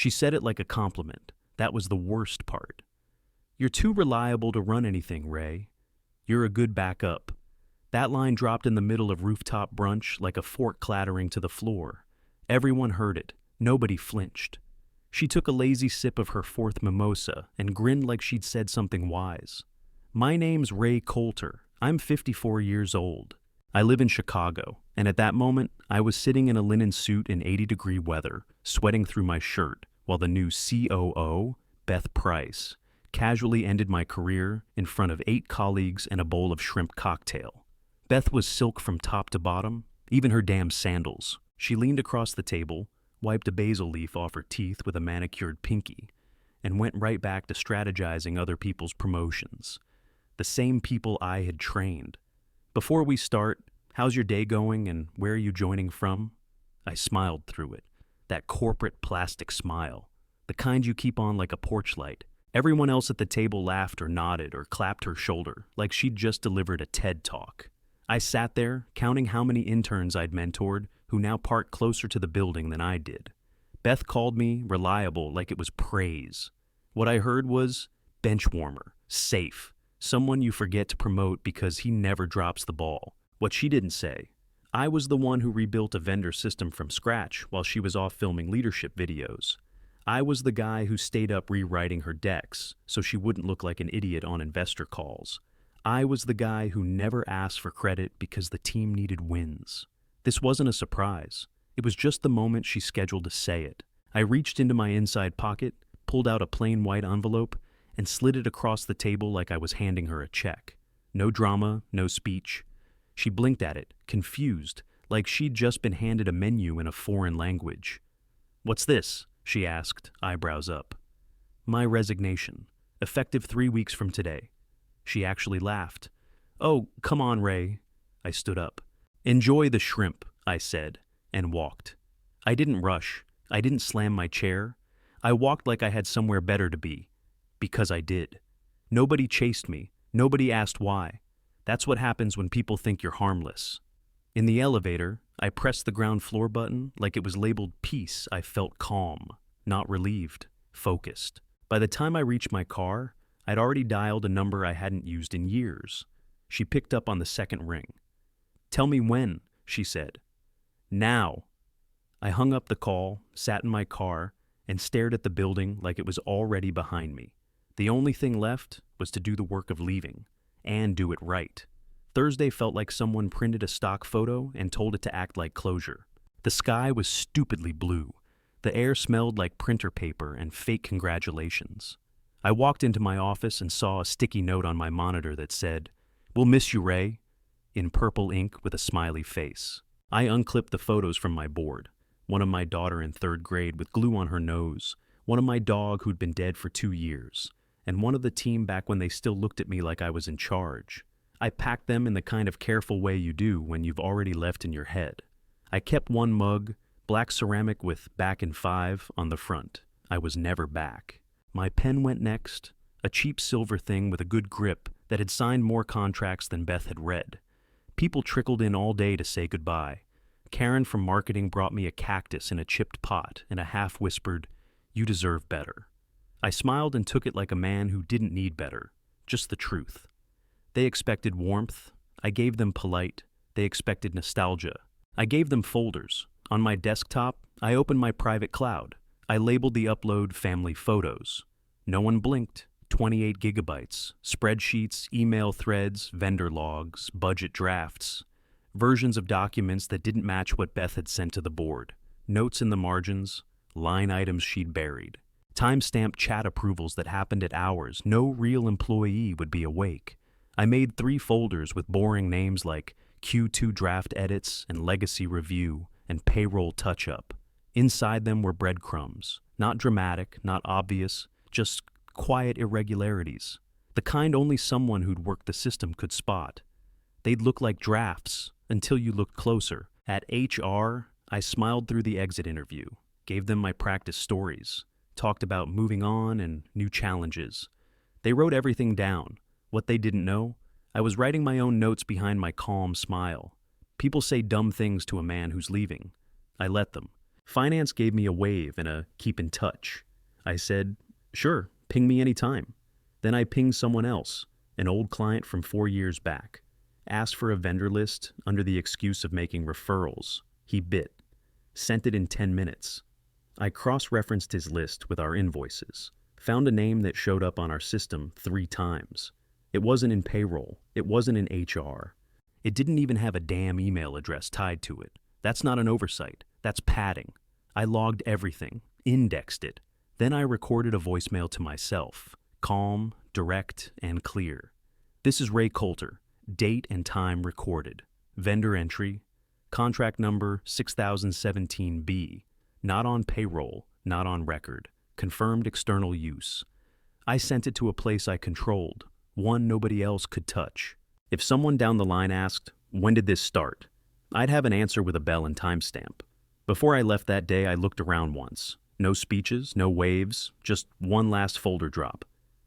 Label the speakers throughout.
Speaker 1: She said it like a compliment. That was the worst part. "You're too reliable to run anything, Ray. You're a good backup." That line dropped in the middle of rooftop brunch like a fork clattering to the floor. Everyone heard it. Nobody flinched. She took a lazy sip of her fourth mimosa and grinned like she'd said something wise. "My name's Ray Coulter. I'm 54 years old. I live in Chicago, and at that moment, I was sitting in a linen suit in 80-degree weather, sweating through my shirt, while the new COO, Beth Price, casually ended my career in front of 8 colleagues and a bowl of shrimp cocktail. Beth was silk from top to bottom, even her damn sandals. She leaned across the table, wiped a basil leaf off her teeth with a manicured pinky, and went right back to strategizing other people's promotions. The same people I had trained. "Before we start, how's your day going and where are you joining from?" I smiled through it. That corporate plastic smile. The kind you keep on like a porch light. Everyone else at the table laughed or nodded or clapped her shoulder, like she'd just delivered a TED Talk. I sat there, counting how many interns I'd mentored, who now parked closer to the building than I did. Beth called me reliable like it was praise. What I heard was bench warmer, safe, someone you forget to promote because he never drops the ball. What she didn't say: I was the one who rebuilt a vendor system from scratch while she was off filming leadership videos. I was the guy who stayed up rewriting her decks so she wouldn't look like an idiot on investor calls. I was the guy who never asked for credit because the team needed wins. This wasn't a surprise. It was just the moment she scheduled to say it. I reached into my inside pocket, pulled out a plain white envelope, and slid it across the table like I was handing her a check. No drama, no speech. She blinked at it, confused, like she'd just been handed a menu in a foreign language. "What's this?" she asked, eyebrows up. "My resignation, effective 3 weeks from today." She actually laughed. "Oh, come on, Ray." I stood up. "Enjoy the shrimp," I said, and walked. I didn't rush. I didn't slam my chair. I walked like I had somewhere better to be. Because I did. Nobody chased me. Nobody asked why. That's what happens when people think you're harmless. In the elevator, I pressed the ground floor button like it was labeled peace. I felt calm, not relieved, focused. By the time I reached my car, I'd already dialed a number I hadn't used in years. She picked up on the second ring. "Tell me when," she said. "Now." I hung up the call, sat in my car, and stared at the building like it was already behind me. The only thing left was to do the work of leaving, and do it right. Thursday felt like someone printed a stock photo and told it to act like closure. The sky was stupidly blue. The air smelled like printer paper and fake congratulations. I walked into my office and saw a sticky note on my monitor that said, "We'll miss you, Ray," in purple ink with a smiley face. I unclipped the photos from my board. One of my daughter in 3rd grade with glue on her nose, one of my dog who'd been dead for 2 years, and one of the team back when they still looked at me like I was in charge. I packed them in the kind of careful way you do when you've already left in your head. I kept one mug, black ceramic with "back in 5" on the front. I was never back. My pen went next, a cheap silver thing with a good grip that had signed more contracts than Beth had read. People trickled in all day to say goodbye. Karen from marketing brought me a cactus in a chipped pot and a half-whispered, "You deserve better." I smiled and took it like a man who didn't need better, just the truth. They expected warmth. I gave them polite. They expected nostalgia. I gave them folders. On my desktop, I opened my private cloud. I labeled the upload family photos. No one blinked. 28 gigabytes, spreadsheets, email threads, vendor logs, budget drafts, versions of documents that didn't match what Beth had sent to the board, notes in the margins, line items she'd buried, time-stamped chat approvals that happened at hours no real employee would be awake. I made 3 folders with boring names like Q2 draft edits and legacy review and payroll touch-up. Inside them were breadcrumbs, not dramatic, not obvious, just quiet irregularities, the kind only someone who'd worked the system could spot. They'd look like drafts until you looked closer. At HR, I smiled through the exit interview, gave them my practice stories, talked about moving on and new challenges. They wrote everything down. What they didn't know, I was writing my own notes behind my calm smile. People say dumb things to a man who's leaving. I let them. Finance gave me a wave and a keep in touch. I said, sure, ping me anytime. Then I pinged someone else, an old client from 4 years back. Asked for a vendor list under the excuse of making referrals. He bit. Sent it in 10 minutes. I cross-referenced his list with our invoices. Found a name that showed up on our system 3 times. It wasn't in payroll. It wasn't in HR. It didn't even have a damn email address tied to it. That's not an oversight. That's padding. I logged everything, indexed it. Then I recorded a voicemail to myself. Calm, direct, and clear. This is Ray Coulter. Date and time recorded. Vendor entry. Contract number 6017B. Not on payroll, not on record. Confirmed external use. I sent it to a place I controlled, one nobody else could touch. If someone down the line asked, when did this start? I'd have an answer with a bell and timestamp. Before I left that day, I looked around once. No speeches, no waves, just one last folder drop.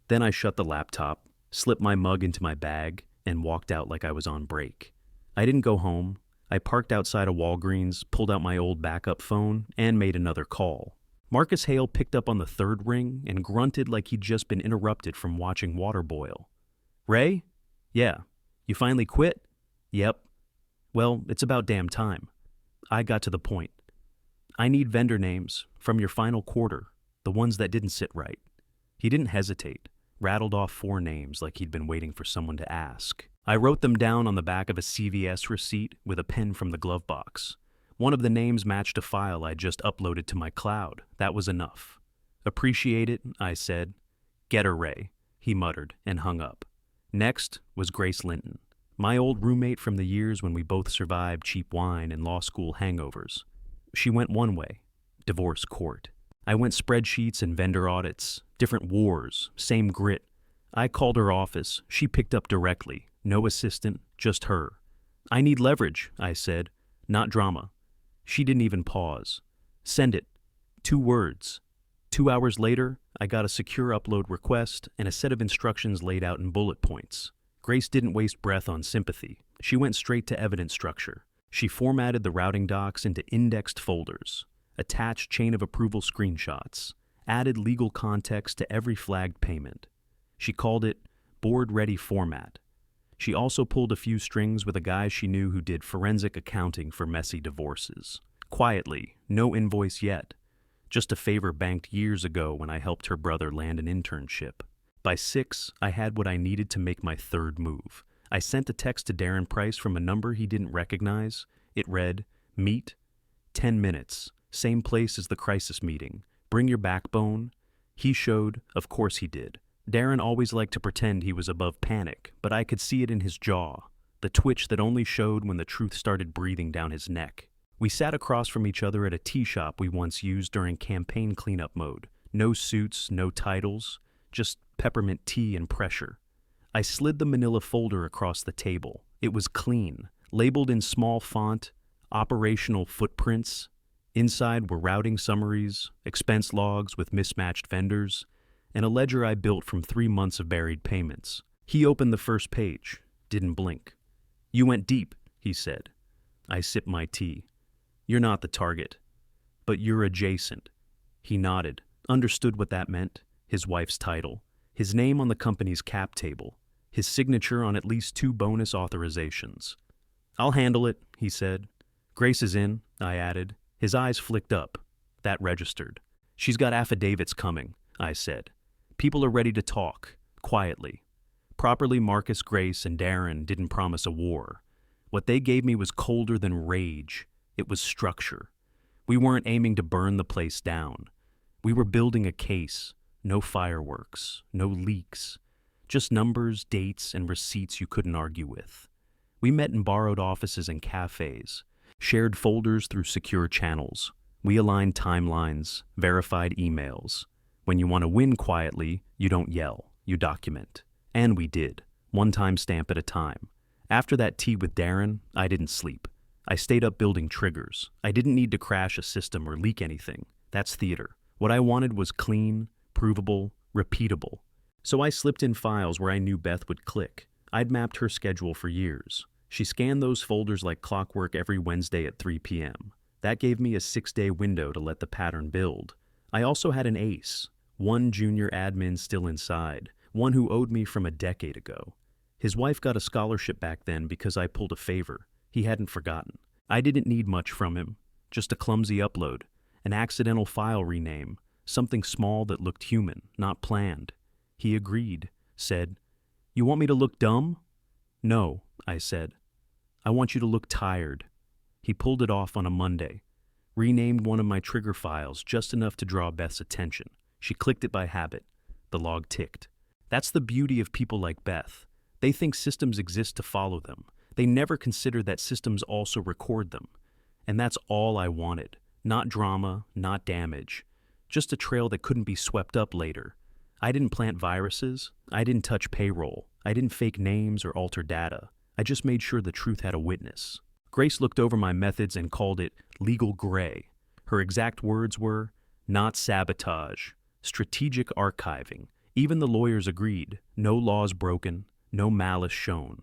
Speaker 1: Then I shut the laptop, slipped my mug into my bag, and walked out like I was on break. I didn't go home. I parked outside a Walgreens, pulled out my old backup phone, and made another call. Marcus Hale picked up on the 3rd ring and grunted like he'd just been interrupted from watching water boil. Ray? Yeah. You finally quit? Yep. Well, it's about damn time. I got to the point. I need vendor names from your final quarter, the ones that didn't sit right. He didn't hesitate, rattled off 4 names like he'd been waiting for someone to ask. I wrote them down on the back of a CVS receipt with a pen from the glove box. One of the names matched a file I'd just uploaded to my cloud. That was enough. Appreciate it, I said. Get her, Ray, he muttered and hung up. Next was Grace Linton, my old roommate from the years when we both survived cheap wine and law school hangovers. She went one way, divorce court. I went spreadsheets and vendor audits, different wars, same grit. I called her office. She picked up directly. No assistant, just her. I need leverage, I said, not drama. She didn't even pause. Send it. 2 words. 2 hours later, I got a secure upload request and a set of instructions laid out in bullet points. Grace didn't waste breath on sympathy. She went straight to evidence structure. She formatted the routing docs into indexed folders, attached chain of approval screenshots, added legal context to every flagged payment. She called it board-ready format. She also pulled a few strings with a guy she knew who did forensic accounting for messy divorces. Quietly, no invoice yet. Just a favor banked years ago when I helped her brother land an internship. By 6, I had what I needed to make my 3rd move. I sent a text to Darren Price from a number he didn't recognize. It read, meet, 10 minutes, same place as the crisis meeting. Bring your backbone. He showed, of course he did. Darren always liked to pretend he was above panic, but I could see it in his jaw, the twitch that only showed when the truth started breathing down his neck. We sat across from each other at a tea shop we once used during campaign cleanup mode. No suits, no titles, just peppermint tea and pressure. I slid the manila folder across the table. It was clean, labeled in small font, operational footprints. Inside were routing summaries, expense logs with mismatched vendors, and a ledger I built from 3 months of buried payments. He opened the first page, didn't blink. You went deep, he said. I sipped my tea. You're not the target, but you're adjacent. He nodded, understood what that meant, his wife's title, his name on the company's cap table, his signature on at least 2 bonus authorizations. I'll handle it, he said. Grace is in, I added. His eyes flicked up. That registered. She's got affidavits coming, I said. People are ready to talk, quietly. Properly, Marcus, Grace, and Darren didn't promise a war. What they gave me was colder than rage. It was structure. We weren't aiming to burn the place down. We were building a case. No fireworks, no leaks. Just numbers, dates, and receipts you couldn't argue with. We met in borrowed offices and cafes, shared folders through secure channels. We aligned timelines, verified emails. When you want to win quietly, you don't yell, you document. And we did, 1 timestamp at a time. After that tea with Darren, I didn't sleep. I stayed up building triggers. I didn't need to crash a system or leak anything. That's theater. What I wanted was clean, provable, repeatable. So I slipped in files where I knew Beth would click. I'd mapped her schedule for years. She scanned those folders like clockwork every Wednesday at 3 p.m. That gave me a 6-day window to let the pattern build. I also had an ace, one junior admin still inside, one who owed me from a decade ago. His wife got a scholarship back then because I pulled a favor. He hadn't forgotten. I didn't need much from him, just a clumsy upload, an accidental file rename, something small that looked human, not planned. He agreed, said, "You want me to look dumb?" "No," I said. "I want you to look tired." He pulled it off on a Monday, renamed one of my trigger files just enough to draw Beth's attention. She clicked it by habit. The log ticked. That's the beauty of people like Beth. They think systems exist to follow them. They never consider that systems also record them. And that's all I wanted. Not drama, not damage. Just a trail that couldn't be swept up later. I didn't plant viruses. I didn't touch payroll. I didn't fake names or alter data. I just made sure the truth had a witness. Grace looked over my methods and called it legal gray. Her exact words were, not sabotage, strategic archiving. Even the lawyers agreed, no laws broken, no malice shown.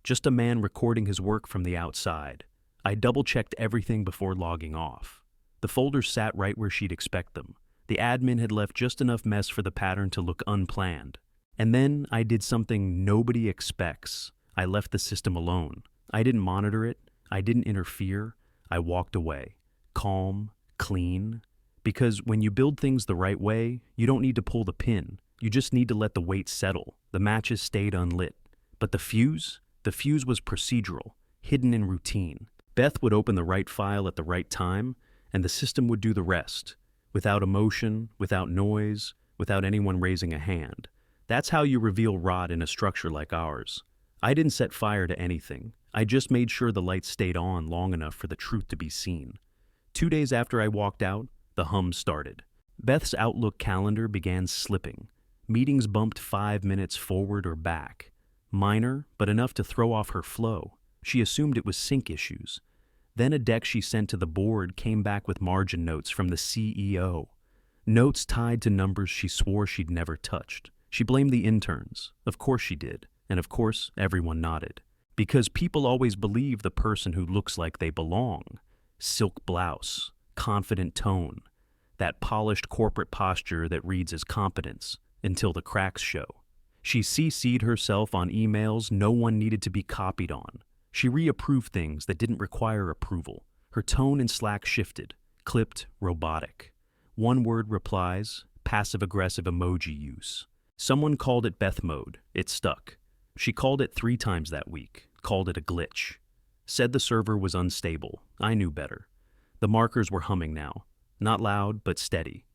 Speaker 1: Just a man recording his work from the outside. I double-checked everything before logging off. The folders sat right where she'd expect them. The admin had left just enough mess for the pattern to look unplanned. And then I did something nobody expects. I left the system alone. I didn't monitor it. I didn't interfere. I walked away. Calm, clean. Because when you build things the right way, you don't need to pull the pin. You just need to let the weight settle. The matches stayed unlit. But the fuse was procedural, hidden in routine. Beth would open the right file at the right time, and the system would do the rest. Without emotion, without noise, without anyone raising a hand. That's how you reveal rot in a structure like ours. I didn't set fire to anything. I just made sure the lights stayed on long enough for the truth to be seen. 2 days after I walked out, the hum started. Beth's Outlook calendar began slipping. Meetings bumped 5 minutes forward or back. Minor, but enough to throw off her flow. She assumed it was sync issues. Then a deck she sent to the board came back with margin notes from the CEO. Notes tied to numbers she swore she'd never touched. She blamed the interns. Of course she did. And of course, everyone nodded. Because people always believe the person who looks like they belong. Silk blouse, confident tone, that polished corporate posture that reads as competence, until the cracks show. She CC'd herself on emails no one needed to be copied on. She reapproved things that didn't require approval. Her tone in Slack shifted, clipped, robotic. One-word replies, passive-aggressive emoji use. Someone called it Beth mode. It stuck. She called it 3 times that week, called it a glitch. Said the server was unstable. I knew better. The markers were humming now. Not loud, but steady.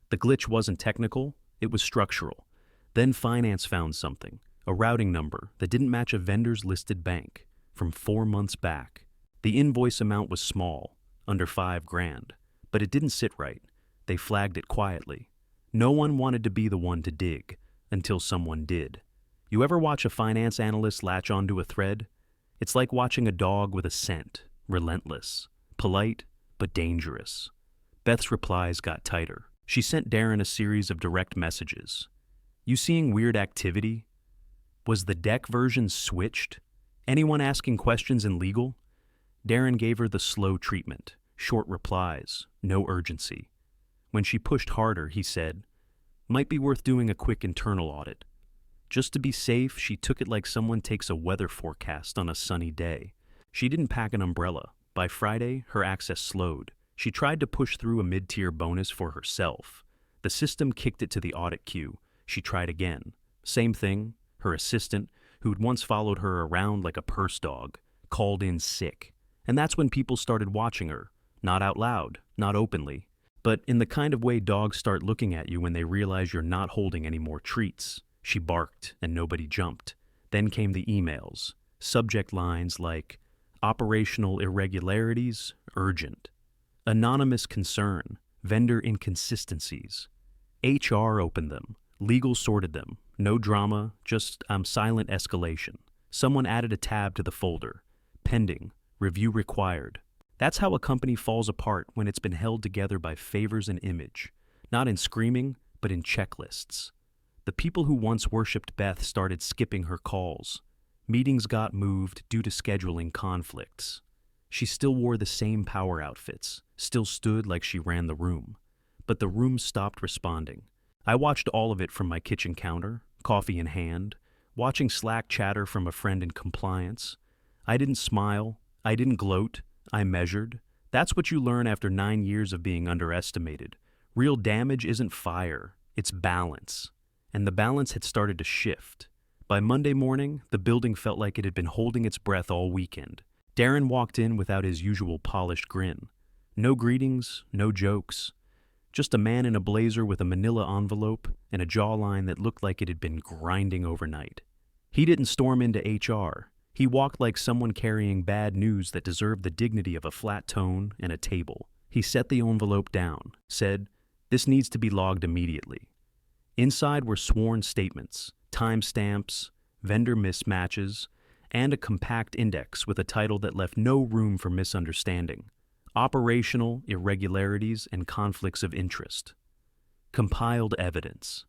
Speaker 1: The glitch wasn't technical, it was structural. Then finance found something, a routing number that didn't match a vendor's listed bank, from 4 months back. The invoice amount was small, under $5,000, but it didn't sit right. They flagged it quietly. No one wanted to be the one to dig, until someone did. You ever watch a finance analyst latch onto a thread? It's like watching a dog with a scent, relentless, polite, but dangerous. Beth's replies got tighter. She sent Darren a series of direct messages. You seeing weird activity? Was the deck version switched? Anyone asking questions in legal? Darren gave her the slow treatment, short replies, no urgency. When she pushed harder, he said, might be worth doing a quick internal audit. Just to be safe, she took it like someone takes a weather forecast on a sunny day. She didn't pack an umbrella. By Friday, her access slowed. She tried to push through a mid-tier bonus for herself. The system kicked it to the audit queue. She tried again. Same thing. Her assistant, who'd once followed her around like a purse dog, called in sick. And that's when people started watching her. Not out loud, not openly, but in the kind of way dogs start looking at you when they realize you're not holding any more treats. She barked, and nobody jumped. Then came the emails. Subject lines like, operational irregularities, urgent. Anonymous concern, vendor inconsistencies. HR opened them. Legal sorted them. No drama, just silent escalation. Someone added a tab to the folder. Pending. Review required. That's how a company falls apart when it's been held together by favors and image. Not in screaming, but in checklists. The people who once worshipped Beth started skipping her calls. Meetings got moved due to scheduling conflicts. She still wore the same power outfits, still stood like she ran the room. But the room stopped responding. I watched all of it from my kitchen counter, coffee in hand, watching Slack chatter from a friend in compliance. I didn't smile, I didn't gloat, I measured. That's what you learn after 9 years of being underestimated. Real damage isn't fire, it's balance. And the balance had started to shift. By Monday morning, the building felt like it had been holding its breath all weekend. Darren walked in without his usual polished grin. No greetings, no jokes. Just a man in a blazer with a manila envelope and a jawline that looked like it had been grinding overnight. He didn't storm into HR. He walked like someone carrying bad news that deserved the dignity of a flat tone and a table. He set the envelope down, said, "This needs to be logged immediately." Inside were sworn statements, timestamps, vendor mismatches, and a compact index with a title that left no room for misunderstanding: Operational Irregularities and Conflicts of Interest. Compiled evidence.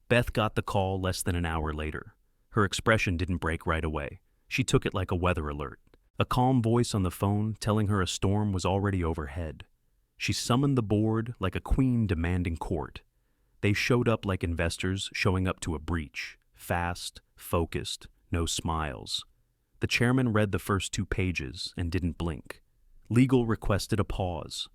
Speaker 1: Beth got the call less than an hour later. Her expression didn't break right away. She took it like a weather alert. A calm voice on the phone telling her a storm was already overhead. She summoned the board like a queen demanding court. They showed up like investors showing up to a breach. Fast, focused, no smiles. The chairman read the first 2 pages and didn't blink. Legal requested a pause.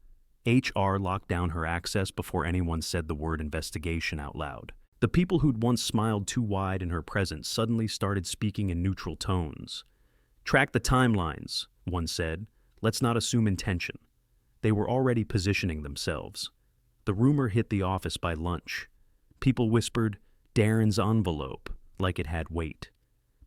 Speaker 1: HR locked down her access before anyone said the word investigation out loud. The people who'd once smiled too wide in her presence suddenly started speaking in neutral tones. "Track the timelines," one said. "Let's not assume intention." They were already positioning themselves. The rumor hit the office by lunch. People whispered, "Darren's envelope," like it had weight.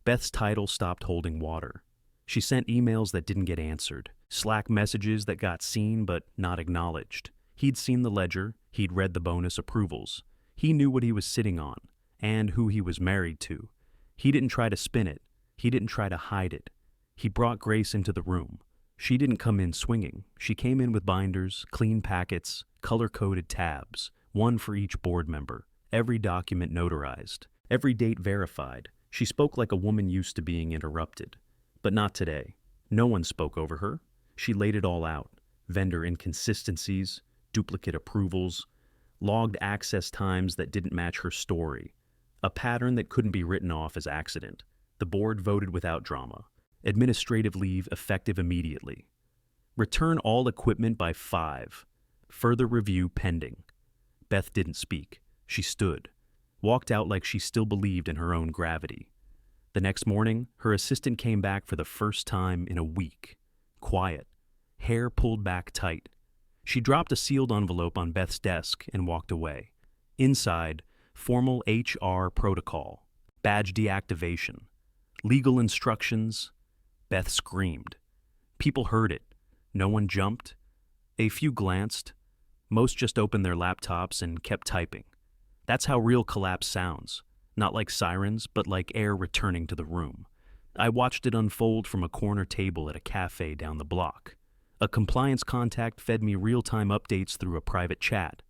Speaker 1: Beth's title stopped holding water. She sent emails that didn't get answered, Slack messages that got seen but not acknowledged. He'd seen the ledger, he'd read the bonus approvals. He knew what he was sitting on, and who he was married to. He didn't try to spin it. He didn't try to hide it. He brought Grace into the room. She didn't come in swinging. She came in with binders, clean packets, color-coded tabs, one for each board member, every document notarized, every date verified. She spoke like a woman used to being interrupted. But not today. No one spoke over her. She laid it all out. Vendor inconsistencies, duplicate approvals, logged access times that didn't match her story. A pattern that couldn't be written off as accident. The board voted without drama. Administrative leave effective immediately. Return all equipment by 5. Further review pending. Beth didn't speak. She stood. Walked out like she still believed in her own gravity. The next morning, her assistant came back for the first time in a week. Quiet. Hair pulled back tight. She dropped a sealed envelope on Beth's desk and walked away. Inside, formal HR protocol. Badge deactivation. Legal instructions. Beth screamed. People heard it. No one jumped. A few glanced. Most just opened their laptops and kept typing. That's how real collapse sounds. Not like sirens, but like air returning to the room. I watched it unfold from a corner table at a cafe down the block. A compliance contact fed me real-time updates through a private chat.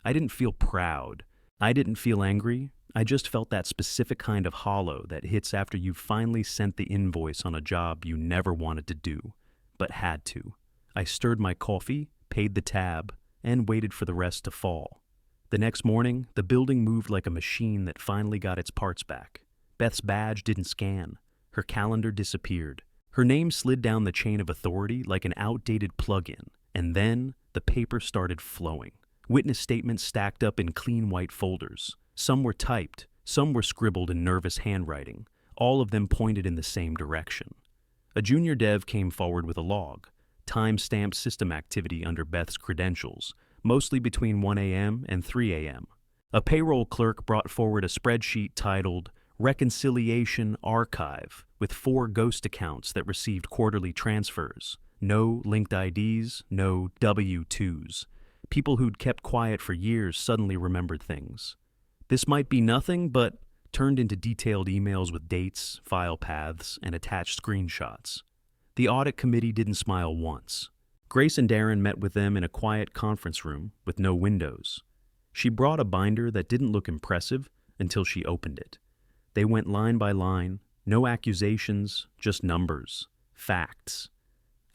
Speaker 1: I didn't feel proud. I didn't feel angry. I just felt that specific kind of hollow that hits after you've finally sent the invoice on a job you never wanted to do, but had to. I stirred my coffee, paid the tab, and waited for the rest to fall. The next morning, the building moved like a machine that finally got its parts back. Beth's badge didn't scan. Her calendar disappeared. Her name slid down the chain of authority like an outdated plug-in, and then the paper started flowing. Witness statements stacked up in clean white folders. Some were typed, some were scribbled in nervous handwriting. All of them pointed in the same direction. A junior dev came forward with a log, time-stamped system activity under Beth's credentials, mostly between 1 a.m. and 3 a.m. A payroll clerk brought forward a spreadsheet titled Reconciliation Archive with 4 ghost accounts that received quarterly transfers. No linked IDs, no W-2s. People who'd kept quiet for years suddenly remembered things. This might be nothing, but turned into detailed emails with dates, file paths, and attached screenshots. The audit committee didn't smile once. Grace and Darren met with them in a quiet conference room with no windows. She brought a binder that didn't look impressive until she opened it. They went line by line, no accusations, just numbers, facts.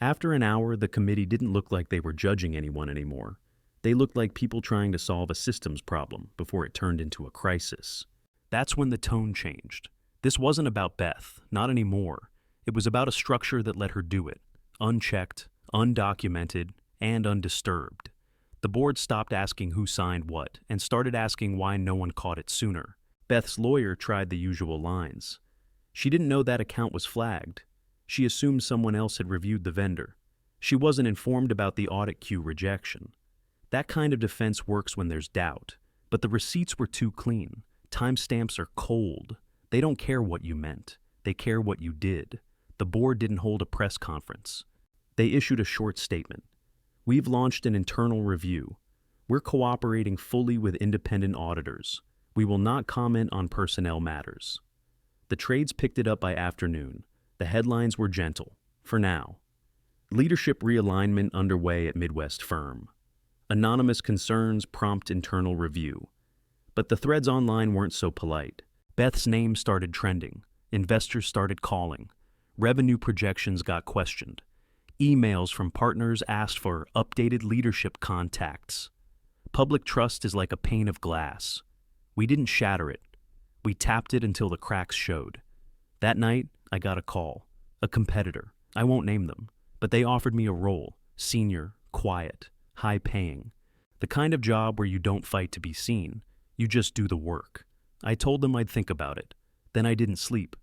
Speaker 1: After an hour, the committee didn't look like they were judging anyone anymore. They looked like people trying to solve a systems problem before it turned into a crisis. That's when the tone changed. This wasn't about Beth, not anymore. It was about a structure that let her do it, unchecked, undocumented, and undisturbed. The board stopped asking who signed what and started asking why no one caught it sooner. Beth's lawyer tried the usual lines. She didn't know that account was flagged. She assumed someone else had reviewed the vendor. She wasn't informed about the audit queue rejection. That kind of defense works when there's doubt, but the receipts were too clean. Timestamps are cold. They don't care what you meant. They care what you did. The board didn't hold a press conference. They issued a short statement. We've launched an internal review. We're cooperating fully with independent auditors. We will not comment on personnel matters. The trades picked it up by afternoon. The headlines were gentle, for now. Leadership realignment underway at Midwest firm. Anonymous concerns prompt internal review. But the threads online weren't so polite. Beth's name started trending. Investors started calling. Revenue projections got questioned. Emails from partners asked for updated leadership contacts. Public trust is like a pane of glass. We didn't shatter it. We tapped it until the cracks showed. That night, I got a call. A competitor. I won't name them. But they offered me a role. Senior, quiet, high-paying. The kind of job where you don't fight to be seen. You just do the work. I told them I'd think about it. Then I didn't sleep.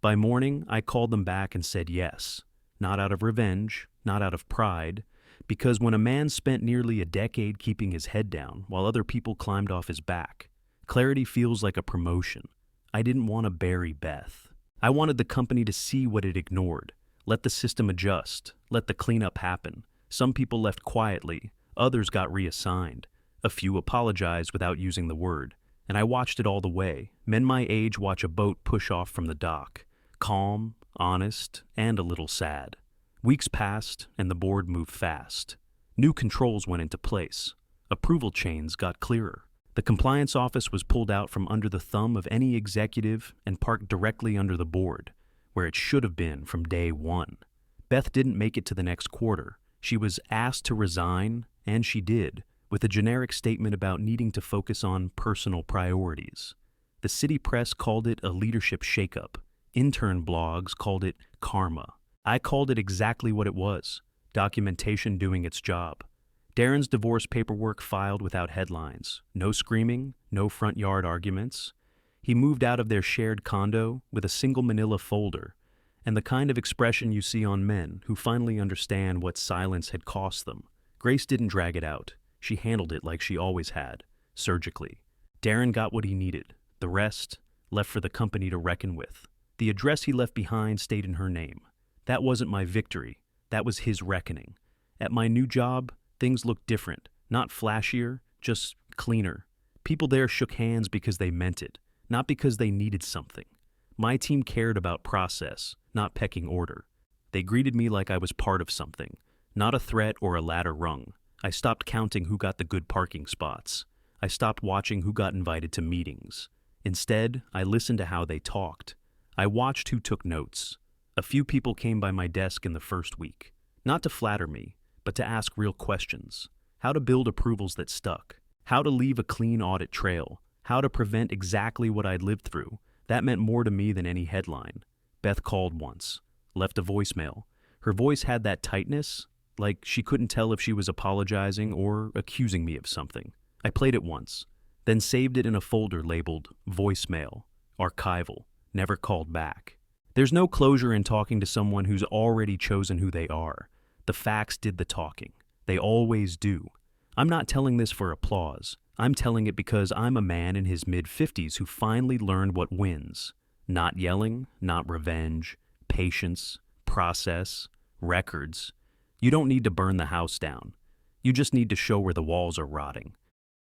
Speaker 1: By morning, I called them back and said yes. Not out of revenge, not out of pride, because when a man spent nearly a decade keeping his head down while other people climbed off his back, clarity feels like a promotion. I didn't want to bury Beth. I wanted the company to see what it ignored. Let the system adjust. Let the cleanup happen. Some people left quietly. Others got reassigned. A few apologized without using the word. And I watched it all the way. Men my age watch a boat push off from the dock. Calm, honest, and a little sad. Weeks passed, and the board moved fast. New controls went into place. Approval chains got clearer. The compliance office was pulled out from under the thumb of any executive and parked directly under the board, where it should have been from day one. Beth didn't make it to the next quarter. She was asked to resign, and she did, with a generic statement about needing to focus on personal priorities. The city press called it a leadership shakeup. Intern blogs called it karma. I called it exactly what it was, documentation doing its job. Darren's divorce paperwork filed without headlines. No screaming, no front yard arguments. He moved out of their shared condo with a single manila folder, and the kind of expression you see on men who finally understand what silence had cost them. Grace didn't drag it out. She handled it like she always had, surgically. Darren got what he needed. The rest, left for the company to reckon with. The address he left behind stayed in her name. That wasn't my victory. That was his reckoning. At my new job, things looked different. Not flashier, just cleaner. People there shook hands because they meant it, not because they needed something. My team cared about process, not pecking order. They greeted me like I was part of something, not a threat or a ladder rung. I stopped counting who got the good parking spots. I stopped watching who got invited to meetings. Instead, I listened to how they talked. I watched who took notes. A few people came by my desk in the first week, not to flatter me, but to ask real questions. How to build approvals that stuck. How to leave a clean audit trail. How to prevent exactly what I'd lived through. That meant more to me than any headline. Beth called once, left a voicemail. Her voice had that tightness, like she couldn't tell if she was apologizing or accusing me of something. I played it once, then saved it in a folder labeled voicemail, archival, never called back. There's no closure in talking to someone who's already chosen who they are. The facts did the talking. They always do. I'm not telling this for applause. I'm telling it because I'm a man in his mid-50s who finally learned what wins. Not yelling, not revenge, patience, process, records. You don't need to burn the house down. You just need to show where the walls are rotting.